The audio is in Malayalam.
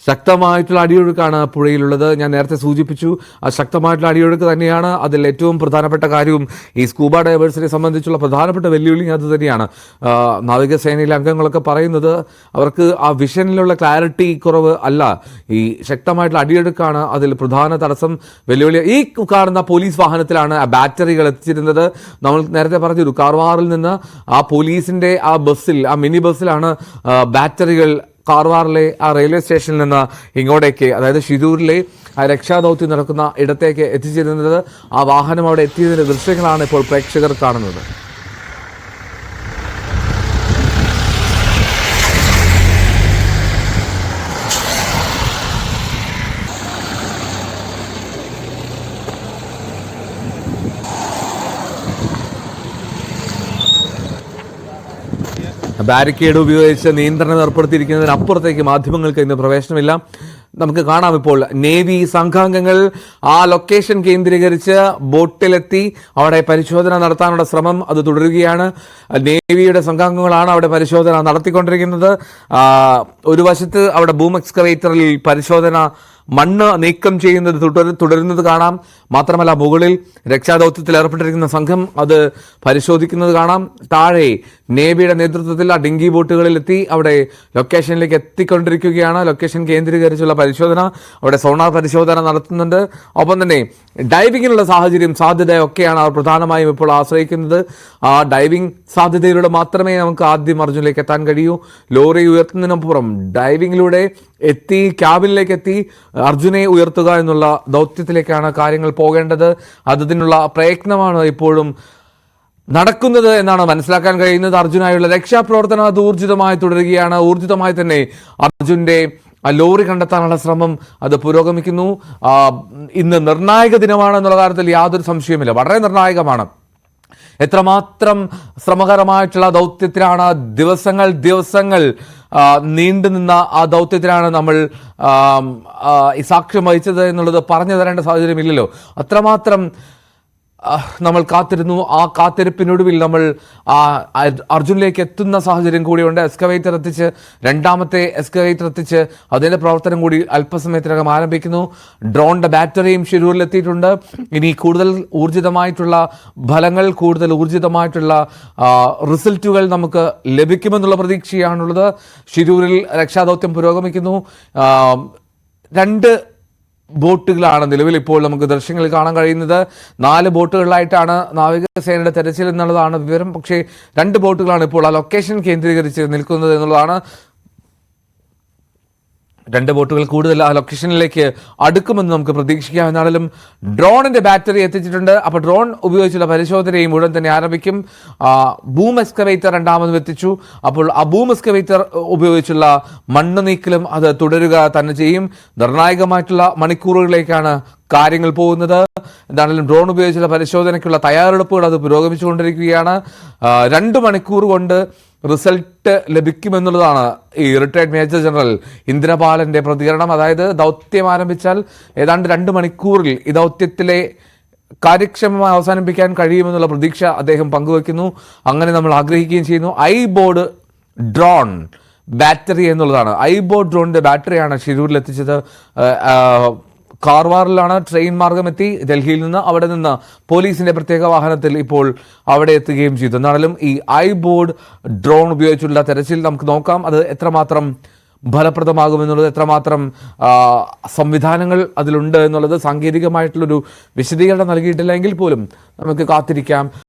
ശക്തമായിട്ടുള്ള അടിയൊഴുക്കാണ് പുഴയിലുള്ളത്. ഞാൻ നേരത്തെ സൂചിപ്പിച്ചു, ആ ശക്തമായിട്ടുള്ള അടിയൊഴുക്ക് തന്നെയാണ് അതിൽ ഏറ്റവും പ്രധാനപ്പെട്ട കാര്യവും. ഈ സ്കൂബ ഡൈവേഴ്സിനെ സംബന്ധിച്ചുള്ള പ്രധാനപ്പെട്ട വെല്ലുവിളി അത് തന്നെയാണ്. നാവികസേനയിലെ അംഗങ്ങളൊക്കെ പറയുന്നത് അവർക്ക് ആ വിഷനിലുള്ള ക്ലാരിറ്റി കുറവ് അല്ല, ഈ ശക്തമായിട്ടുള്ള അടിയൊഴുക്കാണ് അതിൽ പ്രധാന തടസ്സം, വെല്ലുവിളി. ഈ കാണുന്ന പോലീസ് വാഹനത്തിലാണ് ആ ബാറ്ററികൾ എത്തിച്ചിരുന്നത്. നമ്മൾ നേരത്തെ പറഞ്ഞൊരു കാർവാറിൽ നിന്ന് ആ പോലീസിന്റെ ആ ബസ്സിൽ, ആ മിനി ബസ്സിലാണ് ബാറ്ററികൾ കാർവാറിലെ ആ റെയിൽവേ സ്റ്റേഷനിൽ നിന്ന് ഇങ്ങോട്ടേക്ക്, അതായത് ഷിരൂരിലെ ആ രക്ഷാദൗത്യം നടക്കുന്ന ഇടത്തേക്ക് എത്തിച്ചിരുന്നത്. ആ വാഹനം അവിടെ എത്തിയതിൻ്റെ ദൃശ്യങ്ങളാണ് ഇപ്പോൾ പ്രേക്ഷകർ കാണുന്നത്. ബാരിക്കേഡ് ഉപയോഗിച്ച് നിയന്ത്രണം ഏർപ്പെടുത്തിയിരിക്കുന്നതിനപ്പുറത്തേക്ക് മാധ്യമങ്ങൾക്ക് ഇന്ന് പ്രവേശനമില്ല. നമുക്ക് കാണാം, ഇപ്പോൾ നേവി സംഘാംഗങ്ങൾ ആ ലൊക്കേഷൻ കേന്ദ്രീകരിച്ച് ബോട്ടിലെത്തി അവിടെ പരിശോധന നടത്താനുള്ള ശ്രമം അത് തുടരുകയാണ്. നേവിയുടെ സംഘാംഗങ്ങളാണ് അവിടെ പരിശോധന നടത്തിക്കൊണ്ടിരിക്കുന്നത്. ഒരു വശത്ത് അവിടെ ബൂം എക്സ്കവേറ്ററിൽ പരിശോധന, മണ്ണ് നീക്കം ചെയ്യുന്നത് തുടരുന്നത് കാണാം. മാത്രമല്ല മുകളിൽ രക്ഷാദൗത്യത്തിൽ ഏർപ്പെട്ടിരിക്കുന്ന സംഘം അത് പരിശോധിക്കുന്നത് കാണാം. താഴെ നേവിയുടെ നേതൃത്വത്തിൽ ആ ഡിങ്കി ബോട്ടുകളിലെത്തി അവിടെ ലൊക്കേഷനിലേക്ക് എത്തിക്കൊണ്ടിരിക്കുകയാണ്. ലൊക്കേഷൻ കേന്ദ്രീകരിച്ചുള്ള പരിശോധന, അവിടെ സോണാർ പരിശോധന നടത്തുന്നുണ്ട്. ഒപ്പം തന്നെ ഡൈവിങ്ങിനുള്ള സാധ്യതയൊക്കെയാണ് അവർ പ്രധാനമായും ഇപ്പോൾ ആശ്രയിക്കുന്നത്. ആ ഡൈവിംഗ് സാധ്യതയിലൂടെ മാത്രമേ നമുക്ക് ആദ്യം അർജുനിലേക്ക് എത്താൻ കഴിയൂ. ലോറി ഉയർത്തുന്നതിനപ്പുറം ഡൈവിങ്ങിലൂടെ എത്തി ക്യാബിനിലേക്ക് എത്തി അർജുനെ ഉയർത്തുക എന്നുള്ള ദൗത്യത്തിലേക്കാണ് കാര്യങ്ങൾ പോകേണ്ടത്. അതിനുള്ള പ്രയത്നമാണ് ഇപ്പോഴും നടക്കുന്നത് എന്നാണ് മനസ്സിലാക്കാൻ കഴിയുന്നത്. അർജുനായുള്ള രക്ഷാപ്രവർത്തനം അത് ഊർജിതമായി തുടരുകയാണ്. ഊർജിതമായി തന്നെ അർജുന്റെ ലോറി കണ്ടെത്താനുള്ള ശ്രമം അത് പുരോഗമിക്കുന്നു. ഇന്ന് നിർണായക ദിനമാണെന്നുള്ള കാര്യത്തിൽ യാതൊരു സംശയവുമില്ല, വളരെ നിർണായകമാണ്. എത്രമാത്രം ശ്രമകരമായിട്ടുള്ള ദൗത്യത്തിലാണ്, ദിവസങ്ങൾ നീണ്ടുനിന്ന ആ ദൗത്യത്തിലാണ് നമ്മൾ സാക്ഷ്യം വഹിച്ചത് എന്നുള്ളത് പറഞ്ഞു തരേണ്ട സാഹചര്യമില്ലല്ലോ. അത്രമാത്രം നമ്മൾ കാത്തിരുന്നു. ആ കാത്തിരിപ്പിനൊടുവിൽ നമ്മൾ അർജുനിലേക്ക് എത്തുന്ന സാഹചര്യം കൂടിയുണ്ട്. രണ്ടാമത്തെ എക്സ്കവേറ്റർ എത്തിച്ച് അതിൻ്റെ പ്രവർത്തനം കൂടി അല്പസമയത്തിനകം ആരംഭിക്കുന്നു. ഡ്രോണിൻ്റെ ബാറ്ററിയും ഷിരൂരിലെത്തിയിട്ടുണ്ട്. ഇനി കൂടുതൽ ഊർജിതമായിട്ടുള്ള ഫലങ്ങൾ, കൂടുതൽ ഊർജിതമായിട്ടുള്ള റിസൾട്ടുകൾ നമുക്ക് ലഭിക്കുമെന്നുള്ള പ്രതീക്ഷയാണുള്ളത്. ഷിരൂരിൽ രക്ഷാദൗത്യം പുരോഗമിക്കുന്നു. 2 ബോട്ടുകളാണ് നിലവിൽ ഇപ്പോൾ നമുക്ക് ദൃശ്യങ്ങളിൽ കാണാൻ കഴിയുന്നത്. 4 ബോട്ടുകളിലായിട്ടാണ് നാവികസേനയുടെ തെരച്ചിൽ എന്നുള്ളതാണ് വിവരം. പക്ഷേ 2 ബോട്ടുകളാണ് ഇപ്പോൾ ആ ലൊക്കേഷൻ കേന്ദ്രീകരിച്ച് നിൽക്കുന്നത് എന്നുള്ളതാണ്. 2 ബോട്ടുകൾ കൂടുതൽ ആ ലൊക്കേഷനിലേക്ക് അടുക്കുമെന്ന് നമുക്ക് പ്രതീക്ഷിക്കാം. എന്നാലും ഡ്രോണിന്റെ ബാറ്ററി എത്തിച്ചിട്ടുണ്ട്. അപ്പോൾ ഡ്രോൺ ഉപയോഗിച്ചുള്ള പരിശോധനയും ഉടൻ തന്നെ ആരംഭിക്കും. ബൂം എക്സ്കവേറ്റർ രണ്ടാമതും എത്തിച്ചു. അപ്പോൾ ആ ബൂം എക്സ്കവേറ്റർ ഉപയോഗിച്ചുള്ള മണ്ണ് നീക്കലും അത് തുടരുക തന്നെ ചെയ്യും. നിർണായകമായിട്ടുള്ള മണിക്കൂറുകളിലേക്കാണ് കാര്യങ്ങൾ പോകുന്നത്. എന്താണെങ്കിലും ഡ്രോൺ ഉപയോഗിച്ചുള്ള പരിശോധനയ്ക്കുള്ള തയ്യാറെടുപ്പുകൾ അത് പുരോഗമിച്ചുകൊണ്ടിരിക്കുകയാണ്. 2 മണിക്കൂർ കൊണ്ട് റിസൾട്ട് ലഭിക്കുമെന്നുള്ളതാണ് ഈ റിട്ടയർഡ് മേജർ ജനറൽ ഇന്ദ്രപാലന്റെ പ്രതികരണം. അതായത് ദൗത്യം ആരംഭിച്ചാൽ ഏതാണ്ട് 2 മണിക്കൂറിൽ ഈ ദൗത്യത്തിലെ കാര്യക്ഷമമായി അവസാനിപ്പിക്കാൻ കഴിയുമെന്നുള്ള പ്രതീക്ഷ അദ്ദേഹം പങ്കുവയ്ക്കുന്നു. അങ്ങനെ നമ്മൾ ആഗ്രഹിക്കുകയും ചെയ്യുന്നു. ഐബോർഡ് ഡ്രോൺ ബാറ്ററി എന്നുള്ളതാണ്. ഐബോർഡ് ഡ്രോണിന്റെ ബാറ്ററിയാണ് ഷിരൂരിൽ എത്തിച്ചത്. കാർവാറിലാണ് ട്രെയിൻ മാർഗം എത്തി. ഡൽഹിയിൽ നിന്ന് അവിടെ നിന്ന് പോലീസിന്റെ പ്രത്യേക വാഹനത്തിൽ ഇപ്പോൾ അവിടെ എത്തുകയും ചെയ്തു. എന്നാലും ഈ ഐബോർഡ് ഡ്രോൺ ഉപയോഗിച്ചുള്ള തെരച്ചിൽ നമുക്ക് നോക്കാം. അത് എത്രമാത്രം ഫലപ്രദമാകുമെന്നുള്ളത്, എത്രമാത്രം സംവിധാനങ്ങൾ അതിലുണ്ട് എന്നുള്ളത് സാങ്കേതികമായിട്ടുള്ളൊരു വിശദീകരണം നൽകിയിട്ടില്ലെങ്കിൽ പോലും നമുക്ക് കാത്തിരിക്കാം.